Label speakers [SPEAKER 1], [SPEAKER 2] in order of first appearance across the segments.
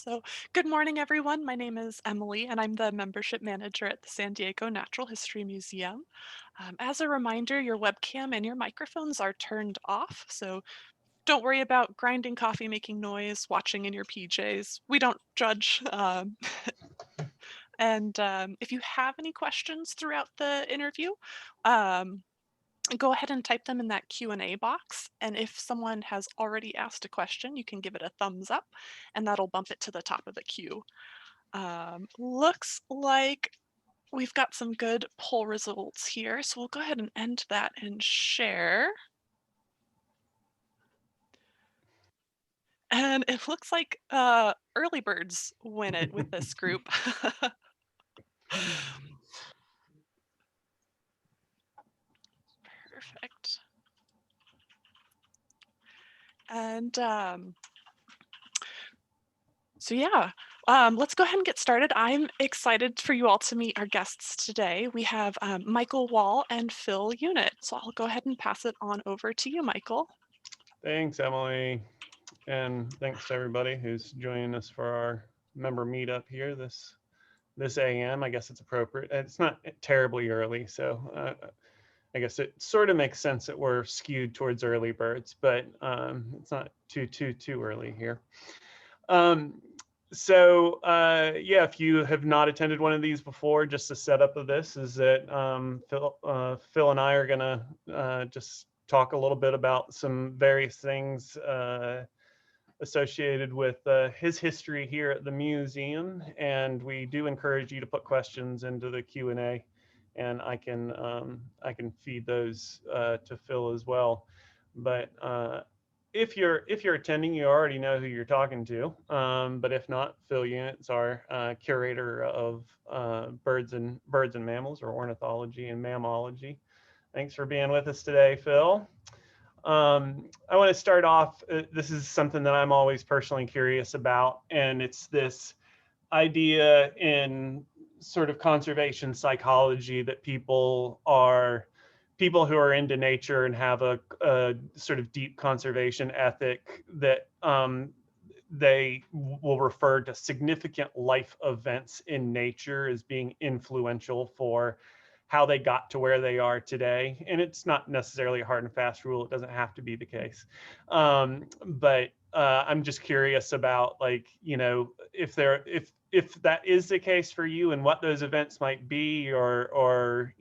[SPEAKER 1] So, good morning, everyone. My name is Emily, and I'm the membership manager at the San Diego Natural History Museum. As a reminder, your webcam and your microphones are turned off, so don't worry about grinding coffee, making noise, watching in your PJs. We don't judge. And if you have any questions throughout the interview, um, go ahead and type them in that Q&A box. And if someone has already asked a question, you can give it a thumbs up, and that'll bump it to the top of the queue. Looks like we've got some good poll results here, so we'll go ahead and end that and share. And it looks like early birds win it with this group. Perfect. And so yeah, let's go ahead and get started. I'm excited for you all to meet our guests today. We have Michael Wall and Phil Unitt. So I'll go ahead and pass it on over to you, Michael.
[SPEAKER 2] Thanks, Emily. And thanks to everybody who's joining us for our member meetup here this AM. I guess it's appropriate. It's not terribly early, so I guess it sort of makes sense that we're skewed towards early birds, but it's not too early here. Yeah, if you have not attended one of these before, just the setup of this is that Phil and I are gonna just talk a little bit about some various things associated with his history here at the museum, and we do encourage you to put questions into the Q&A, and I can feed those to Phil as well. But if you're attending, you already know who you're talking to. But if not, Phil Unitt's our curator of birds and mammals, or ornithology and mammalogy. Thanks for being with us today, Phil. I want to start off. This is something that I'm always personally curious about, and it's this idea in sort of conservation psychology that people who are into nature and have a sort of deep conservation ethic, that they will refer to significant life events in nature as being influential for how they got to where they are today. And it's not necessarily a hard and fast rule. It doesn't have to be the case. But I'm just curious about, like, if that is the case for you, and what those events might be, or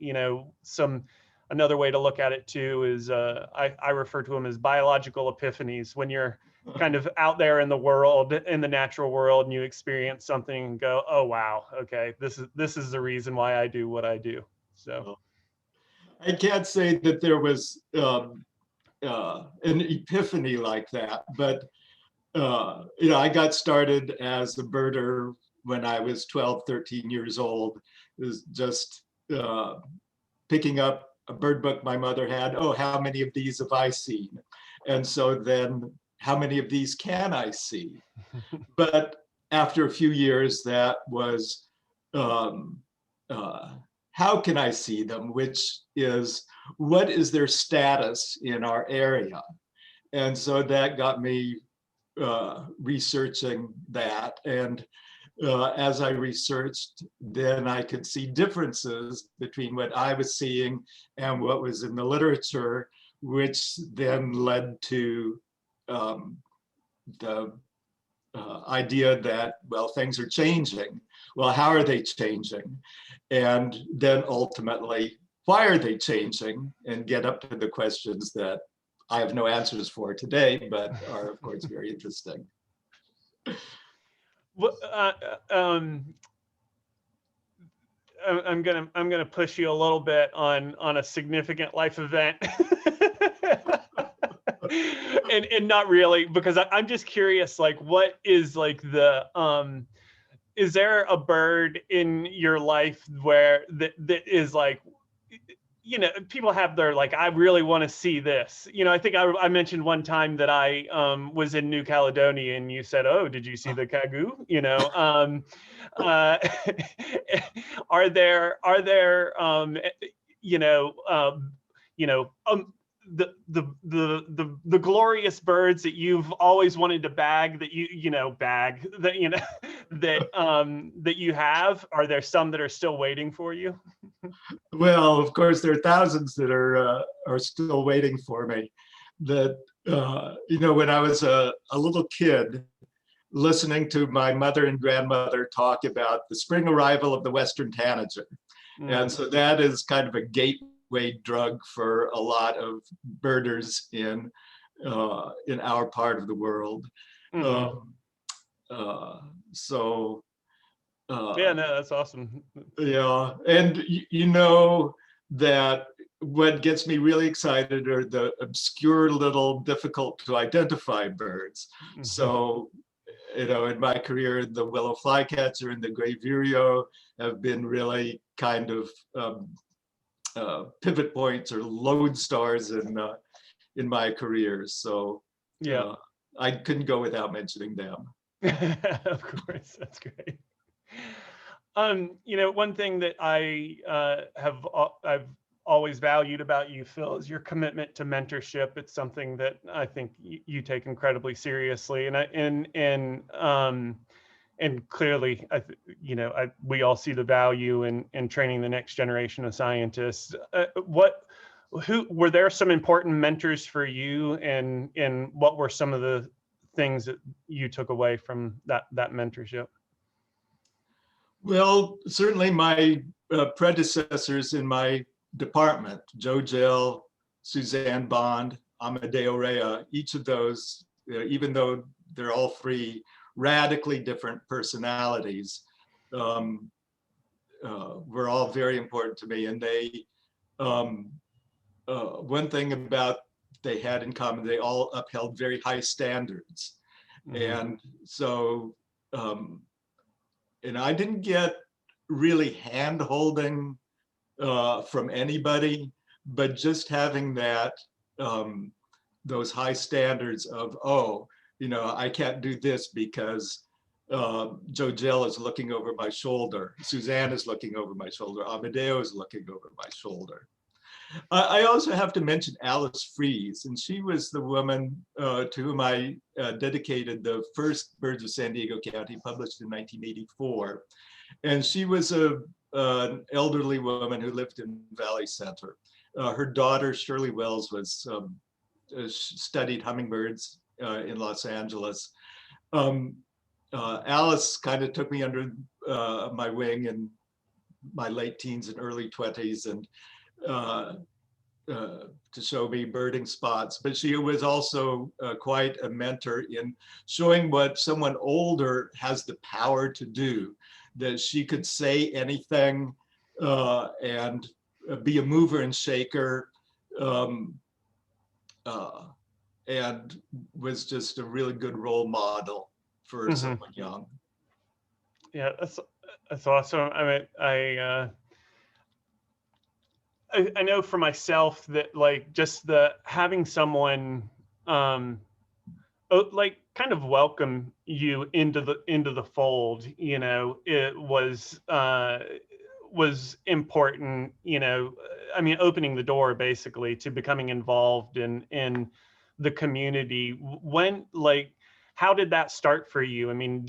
[SPEAKER 2] another way to look at it too is I refer to them as biological epiphanies. When you're kind of out there in the world, in the natural world, and you experience something and go, oh wow, okay, this is the reason why I do what I do. So
[SPEAKER 3] I can't say that there was an epiphany like that, but I got started as a birder when I was 12, 13 years old. It was just picking up a bird book my mother had. Oh, how many of these have I seen? And so then, how many of these can I see? But after a few years, that was how can I see them, which is, what is their status in our area? And so that got me researching that. And as I researched, then I could see differences between what I was seeing and what was in the literature, which then led to the idea that, well, things are changing. Well, how are they changing? And then ultimately, why are they changing? And get up to the questions that I have no answers for today, but are of course very interesting.
[SPEAKER 2] Well, I'm gonna push you a little bit on a significant life event. and not really, because I'm just curious, like, what is like the is there a bird in your life where that is like, people have their, like, I really want to see this. I think I mentioned one time that I was in New Caledonia, and you said, oh, did you see the kagoo? Are there the glorious birds that you've always wanted to bag, that that you have? Are there some that are still waiting for you?
[SPEAKER 3] Well, of course, there are thousands that are still waiting for me. That when I was a little kid, listening to my mother and grandmother talk about the spring arrival of the Western tanager. And so that is kind of a gateway drug for a lot of birders in our part of the world. So
[SPEAKER 2] yeah, no, that's awesome.
[SPEAKER 3] Yeah, and you know that what gets me really excited are the obscure little difficult to identify birds. So in my career, the willow flycatcher and the gray vireo have been really kind of pivot points or lodestars in my career. So
[SPEAKER 2] yeah,
[SPEAKER 3] I couldn't go without mentioning them.
[SPEAKER 2] Of course, that's great. One thing that I've always valued about you, Phil, is your commitment to mentorship. It's something that I think you take incredibly seriously, and clearly, we all see the value in training the next generation of scientists. Who were there some important mentors for you, and what were some of the things that you took away from that mentorship?
[SPEAKER 3] Well, certainly my predecessors in my department, Joe Gill, Suzanne Bond, Amadeo Rea, each of those, even though they're all three radically different personalities, were all very important to me. And they, one thing about they had in common, they all upheld very high standards. And so, and I didn't get really hand-holding from anybody, but just having that, those high standards of, I can't do this because Joe Gill is looking over my shoulder, Suzanne is looking over my shoulder, Amadeo is looking over my shoulder. I also have to mention Alice Fries, and she was the woman to whom I dedicated the first Birds of San Diego County, published in 1984. And she was an elderly woman who lived in Valley Center. Her daughter, Shirley Wells, studied hummingbirds in Los Angeles. Alice kind of took me under my wing in my late teens and early 20s, and to show me birding spots, but she was also quite a mentor in showing what someone older has the power to do, that she could say anything and be a mover and shaker, and was just a really good role model for someone young.
[SPEAKER 2] Yeah, that's awesome. I mean, I know for myself that just having someone like kind of welcome you into the fold, it was important, I mean, opening the door basically to becoming involved in the community. When, how did that start for you? I mean,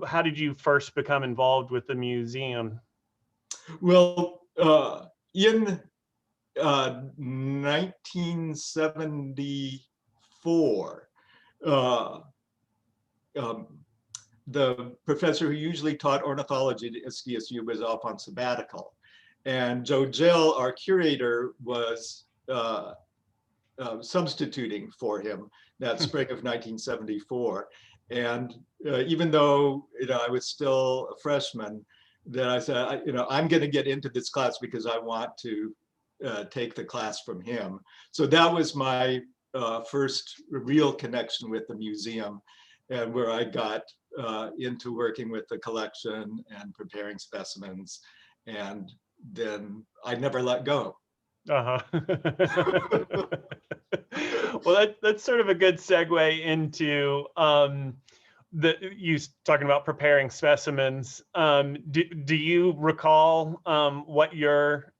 [SPEAKER 2] how did you first become involved with the museum?
[SPEAKER 3] Well, in 1974, the professor who usually taught ornithology at SDSU was off on sabbatical. And Joe Gill, our curator, was substituting for him that spring of 1974. And even though I was still a freshman, then I said, I'm going to get into this class because I want to take the class from him. So that was my first real connection with the museum, and where I got into working with the collection and preparing specimens, and then I never let go.
[SPEAKER 2] Well, that's sort of a good segue into you talking about preparing specimens. Do you recall what your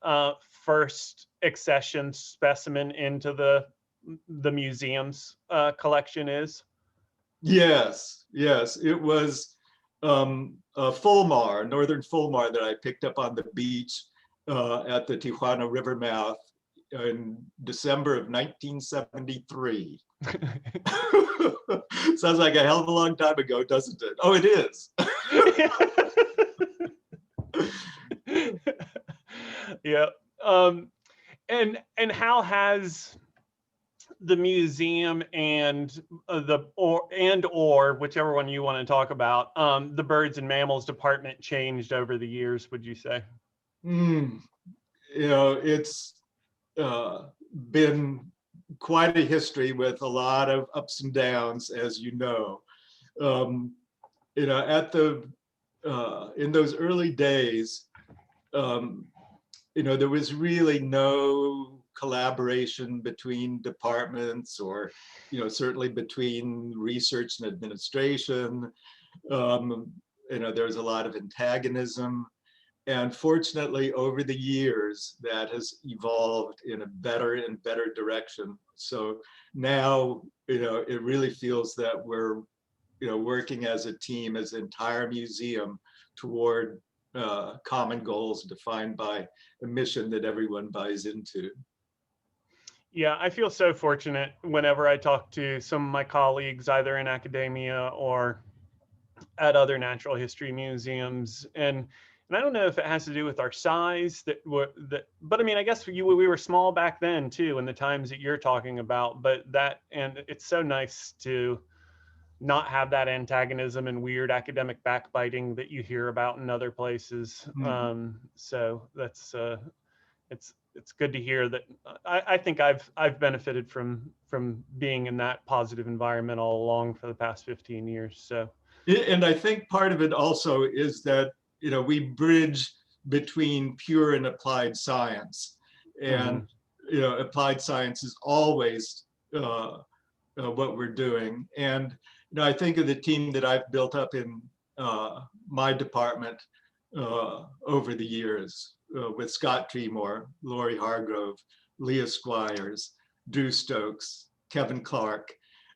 [SPEAKER 2] first accession specimen into the the museum's collection is?
[SPEAKER 3] Yes, yes, it was a fulmar, northern fulmar that I picked up on the beach at the Tijuana River mouth in December of 1973. Sounds like a hell of a long time ago, doesn't it? Oh, it is.
[SPEAKER 2] Yeah. And how has the museum and or whichever one you want to talk about, the birds and mammals department changed over the years, would you say?
[SPEAKER 3] You know, it's been quite a history with a lot of ups and downs, as you know. You know, at the in those early days, you know, there was really no collaboration between departments, or, you know, certainly between research and administration. You know, there's a lot of antagonism. And fortunately, over the years, that has evolved in a better and better direction. So now, you know, it really feels that we're, you know, working as a team, as an entire museum, toward common goals defined by a mission that everyone buys into.
[SPEAKER 2] Yeah, I feel so fortunate whenever I talk to some of my colleagues, either in academia or at other natural history museums. And I don't know if it has to do with our size but I mean, I guess we were small back then too, in the times that you're talking about, and it's so nice to not have that antagonism and weird academic backbiting that you hear about in other places. So that's it's good to hear that. I think I've benefited from being in that positive environment all along for the past 15 years. So,
[SPEAKER 3] and I think part of it also is that, you know, we bridge between pure and applied science, and you know, applied science is always what we're doing. And you know, I think of the team that I've built up in my department over the years, with Scott Tremore, Lori Hargrove, Leah Squires, Drew Stokes, Kevin Clark,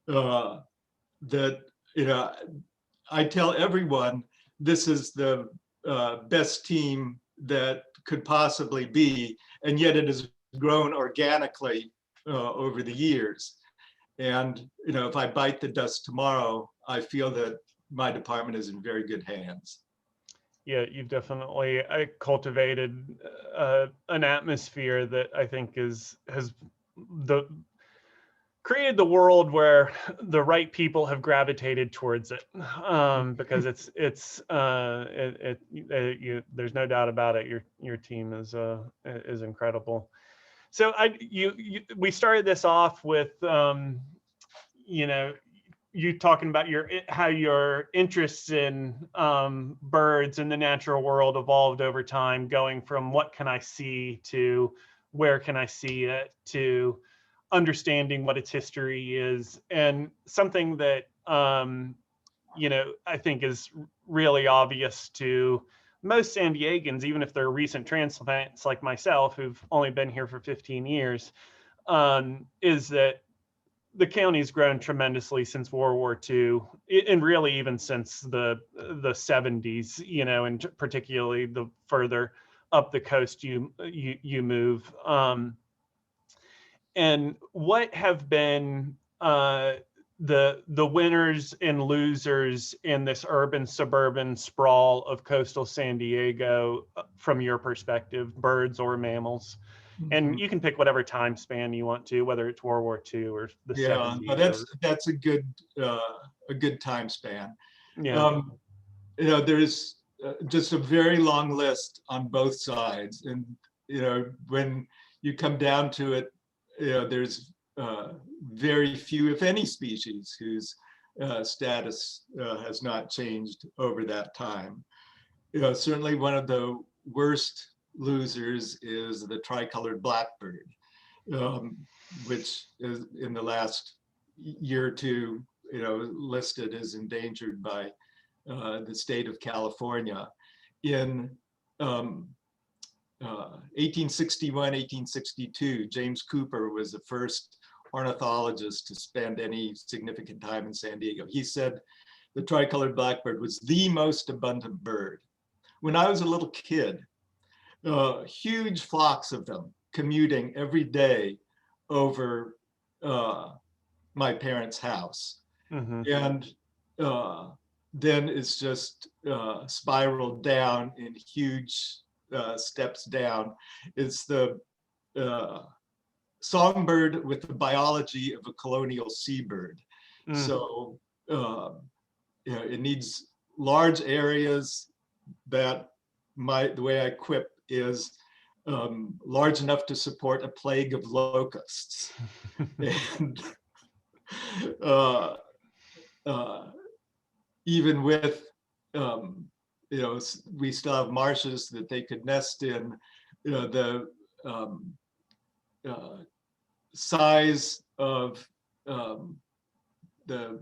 [SPEAKER 3] that, you know, I tell everyone this is the best team that could possibly be, and yet it has grown organically over the years. And you know, if I bite the dust tomorrow, I feel that my department is in very good hands.
[SPEAKER 2] Yeah, you've definitely cultivated an atmosphere that I think has created the world where the right people have gravitated towards it, because there's no doubt about it. Your team is incredible. So we started this off with you know, you talking about how your interests in birds and the natural world evolved over time, going from what can I see to where can I see it, to understanding what its history is. And something that you know, I think is really obvious to most San Diegans, even if they're recent transplants like myself who've only been here for 15 years, is that the county's grown tremendously since World War II, and really even since the 70s, you know, and particularly the further up the coast you move. And what have been the winners and losers in this urban suburban sprawl of coastal San Diego from your perspective, birds or mammals? And you can pick whatever time span you want to, whether it's World War II or the 70s.
[SPEAKER 3] That's a good time span.
[SPEAKER 2] Yeah.
[SPEAKER 3] You know, there's just a very long list on both sides, and you know, when you come down to it, you know, there's very few, if any, species whose status has not changed over that time. You know, certainly one of the worst losers is the tricolored blackbird, which is in the last year or two, you know, listed as endangered by the state of California. In 1861, 1862, James Cooper was the first ornithologist to spend any significant time in San Diego. He said the tricolored blackbird was the most abundant bird. When I was a little kid, huge flocks of them commuting every day over my parents' house.
[SPEAKER 2] Mm-hmm.
[SPEAKER 3] And then it's just spiraled down in huge steps down. It's the songbird with the biology of a colonial seabird. So it needs large areas that the way I quip is large enough to support a plague of locusts. And even with, we still have marshes that they could nest in, the size of the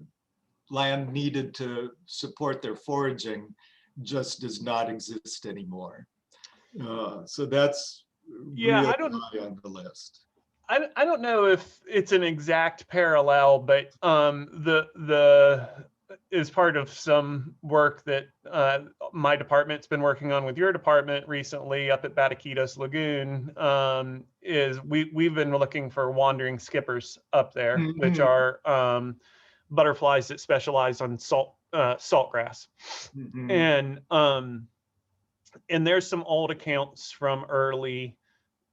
[SPEAKER 3] land needed to support their foraging just does not exist anymore. So that's really high on the list.
[SPEAKER 2] I don't know if it's an exact parallel, but the is part of some work that my department's been working on with your department recently up at Bataquitos Lagoon. Is we've been looking for wandering skippers up there,
[SPEAKER 3] Mm-hmm.
[SPEAKER 2] which are butterflies that specialize on saltgrass.
[SPEAKER 3] Mm-hmm.
[SPEAKER 2] And there's some old accounts from early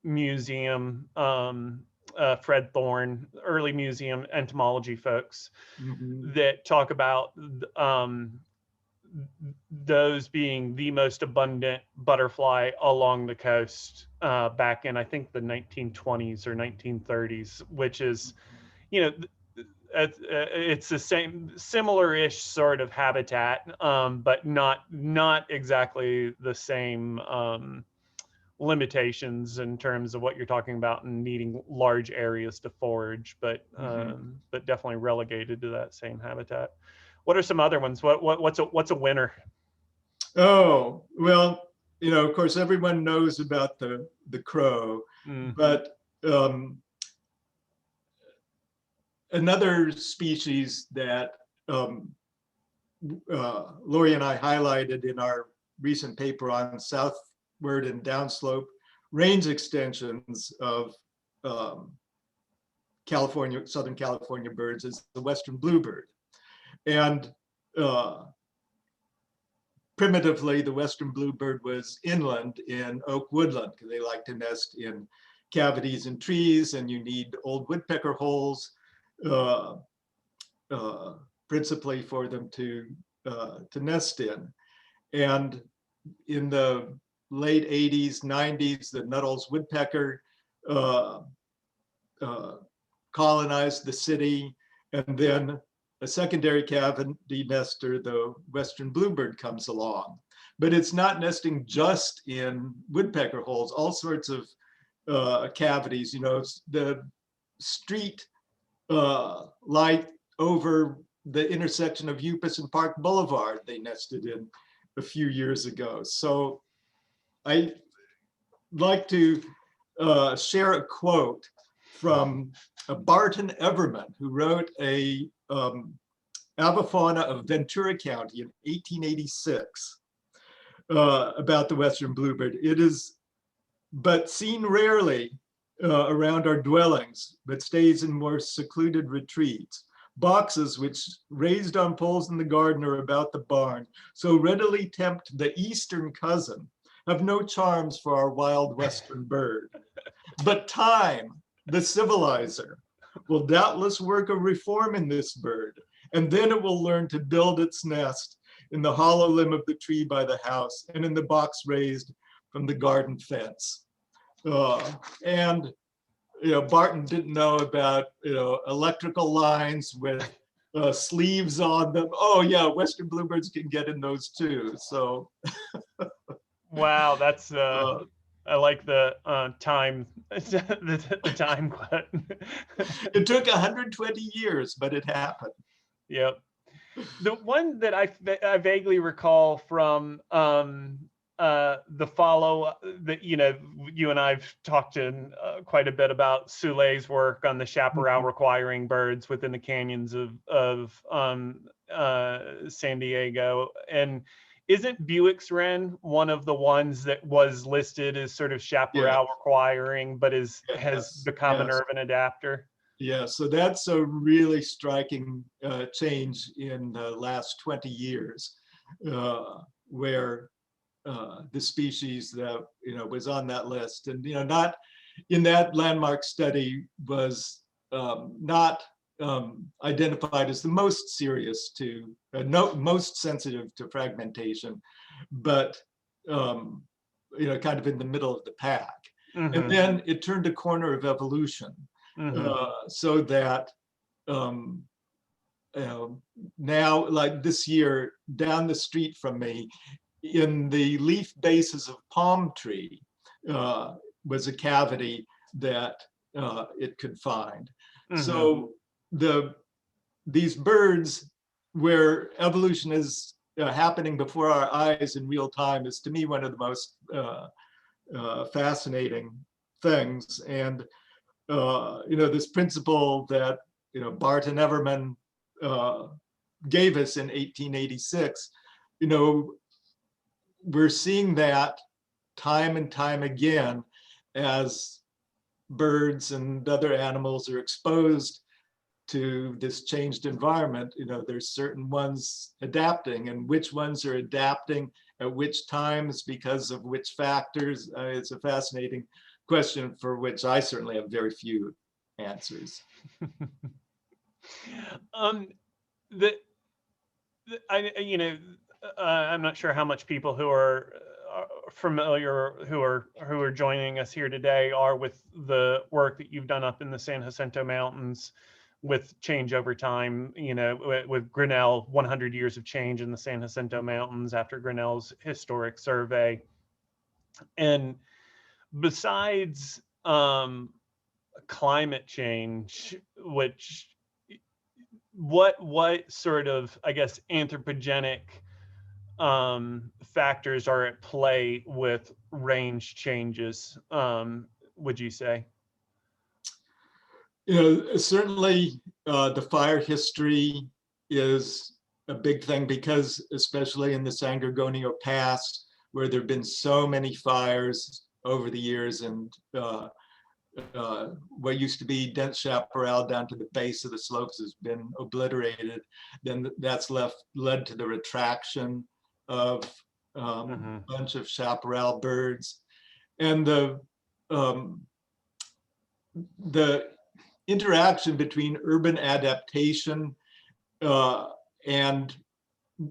[SPEAKER 2] museum, Fred Thorne, early museum entomology folks,
[SPEAKER 3] Mm-hmm.
[SPEAKER 2] that talk about those being the most abundant butterfly along the coast back in, I think, the 1920s or 1930s, which is, it's the same, similar-ish sort of habitat, but not exactly the same limitations in terms of what you're talking about and needing large areas to forage, but definitely relegated to that same habitat. What are some other ones? What's a winner?
[SPEAKER 3] Oh, well, of course, everyone knows about the crow, but another species that Lori and I highlighted in our recent paper on southward and downslope range extensions of Southern California birds is the western bluebird. And primitively, the western bluebird was inland in oak woodland because they like to nest in cavities in trees, and you need old woodpecker holes principally for them to nest in. And in the late 80s, 90s, the Nuttall's woodpecker colonized the city, and then a secondary cavity nester, the western bluebird, comes along. But it's not nesting just in woodpecker holes, all sorts of cavities. The street light over the intersection of Upas and Park Boulevard, they nested in a few years ago. So I'd like to share a quote from Barton Everman, who wrote a avifauna of Ventura County in 1886 about the western bluebird. It is but seen rarely around our dwellings, but stays in more secluded retreats. Boxes which raised on poles in the garden or about the barn so readily tempt the eastern cousin have no charms for our wild western bird. But time, the civilizer, will doubtless work a reform in this bird, and then it will learn to build its nest in the hollow limb of the tree by the house and in the box raised from the garden fence. And Barton didn't know about electrical lines with sleeves on them. Oh yeah, western bluebirds can get in those too. So
[SPEAKER 2] wow, that's I like the time the time quote.
[SPEAKER 3] It took 120 years, but it happened.
[SPEAKER 2] Yep. The one that I vaguely recall from the follow that, you and I've talked in quite a bit about Soule's work on the chaparral requiring birds within the canyons of San Diego. And isn't Buick's wren one of the ones that was listed as sort of chaparral requiring, but has become an urban adapter?
[SPEAKER 3] Yeah, so that's a really striking change in the last 20 years, where the species that was on that list, and not in that landmark study, was not identified as the most serious to most sensitive to fragmentation, but kind of in the middle of the pack. And then it turned a corner of evolution, so that now, like this year, down the street from me, in the leaf bases of palm tree was a cavity that it could find. So these birds, where evolution is happening before our eyes in real time, is to me one of the most fascinating things. And this principle that Barton Everman gave us in 1886, we're seeing that time and time again as birds and other animals are exposed to this changed environment. There's certain ones adapting, and which ones are adapting at which times because of which factors. It's a fascinating question for which I certainly have very few answers.
[SPEAKER 2] I'm not sure how much people who are familiar, who are joining us here today, are with the work that you've done up in the San Jacinto Mountains with change over time, with Grinnell, 100 years of change in the San Jacinto Mountains after Grinnell's historic survey. And besides climate change, what sort of, I guess, anthropogenic factors are at play with range changes, would you say?
[SPEAKER 3] Certainly the fire history is a big thing, because especially in the San Gorgonio Pass, where there have been so many fires over the years, and what used to be dense chaparral down to the base of the slopes has been obliterated, then that's led to the retraction of a bunch of chaparral birds. And the interaction between urban adaptation and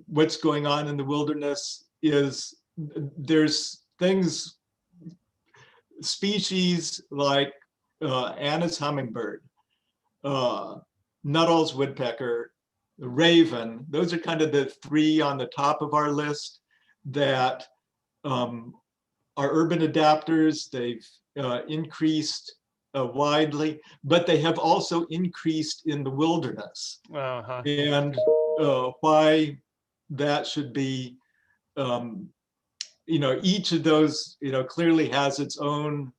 [SPEAKER 3] what's going on in the wilderness is, there's things, species like Anna's hummingbird, Nuttall's woodpecker, the raven. Those are kind of the three on the top of our list that are urban adapters. They've increased widely, but they have also increased in the wilderness. And why that should be, each of those, clearly has its own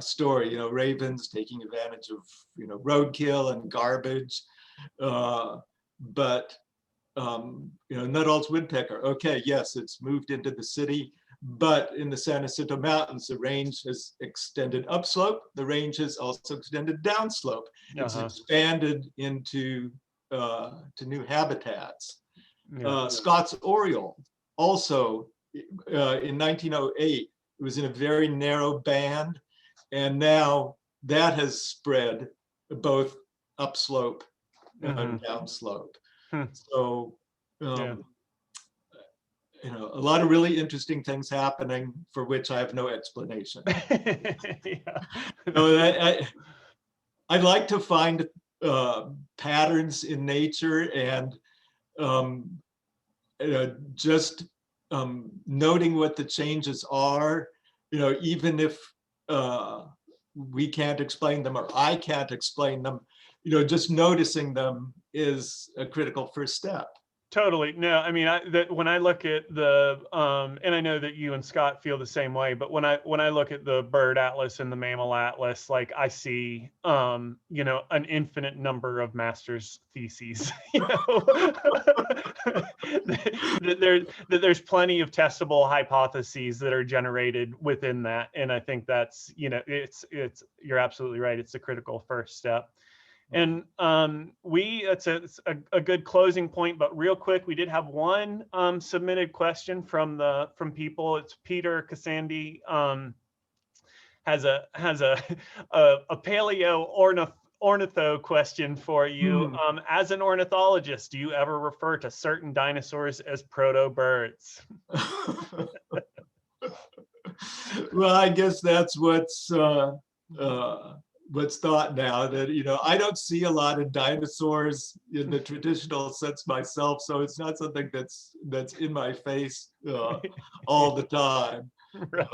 [SPEAKER 3] story. Ravens taking advantage of, roadkill and garbage, but Nuttall's woodpecker, okay, yes, it's moved into the city, but in the San Jacinto Mountains, the range has extended upslope. The range has also extended downslope. It's expanded into to new habitats. Scott's oriole, also in 1908, it was in a very narrow band, and now that has spread both upslope and downslope. So, a lot of really interesting things happening for which I have no explanation. I'd like to find patterns in nature, and just noting what the changes are, even if we can't explain them, or I can't explain them, just noticing them is a critical first step.
[SPEAKER 2] Totally. No, I mean, when I look at the, and I know that you and Scott feel the same way, but when I look at the bird atlas and the mammal atlas, like I see, you know, an infinite number of master's theses. You know, that there's plenty of testable hypotheses that are generated within that, and I think that's, you know, it's you're absolutely right. It's a critical first step. And it's a good closing point, but real quick, we did have one submitted question from people. It's Peter Cassandi, has a a paleo ornitho question for you.
[SPEAKER 3] Hmm.
[SPEAKER 2] As an ornithologist, do you ever refer to certain dinosaurs as proto birds?
[SPEAKER 3] Well, I guess that's what's thought now, that, you know, I don't see a lot of dinosaurs in the traditional sense myself, so it's not something that's in my face all the time.
[SPEAKER 2] Right.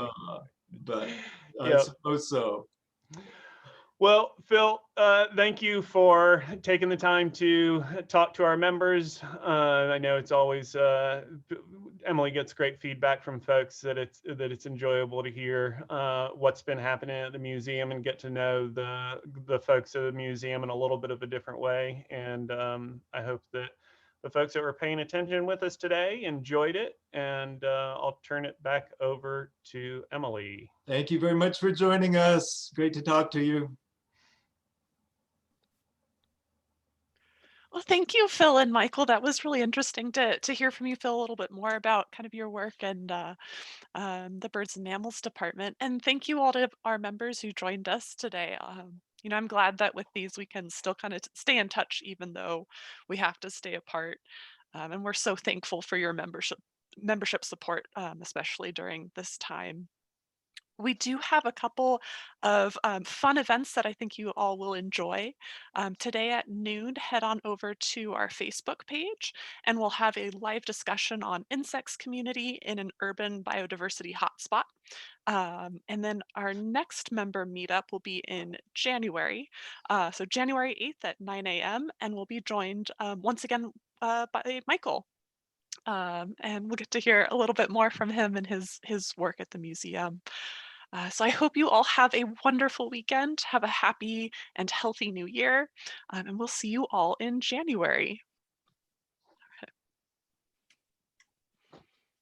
[SPEAKER 3] But I
[SPEAKER 2] Yep.
[SPEAKER 3] suppose so.
[SPEAKER 2] Well, Phil, thank you for taking the time to talk to our members. I know it's always Emily gets great feedback from folks that it's enjoyable to hear what's been happening at the museum and get to know the folks at the museum in a little bit of a different way. And I hope that the folks that were paying attention with us today enjoyed it. And I'll turn it back over to Emily.
[SPEAKER 3] Thank you very much for joining us. Great to talk to you.
[SPEAKER 1] Well, thank you, Phil and Michael. That was really interesting to hear from you, Phil, a little bit more about kind of your work and the Birds and Mammals Department. And thank you all to our members who joined us today. You know, I'm glad that with these we can still kind of stay in touch, even though we have to stay apart. And we're so thankful for your membership support, especially during this time. We do have a couple of fun events that I think you all will enjoy. Today at noon, head on over to our Facebook page and we'll have a live discussion on insects community in an urban biodiversity hotspot. And then our next member meetup will be in January. So January 8th at 9 a.m. And we'll be joined once again by Michael. And we'll get to hear a little bit more from him and his work at the museum. So I hope you all have a wonderful weekend. Have a happy and healthy new year. And we'll see you all in January.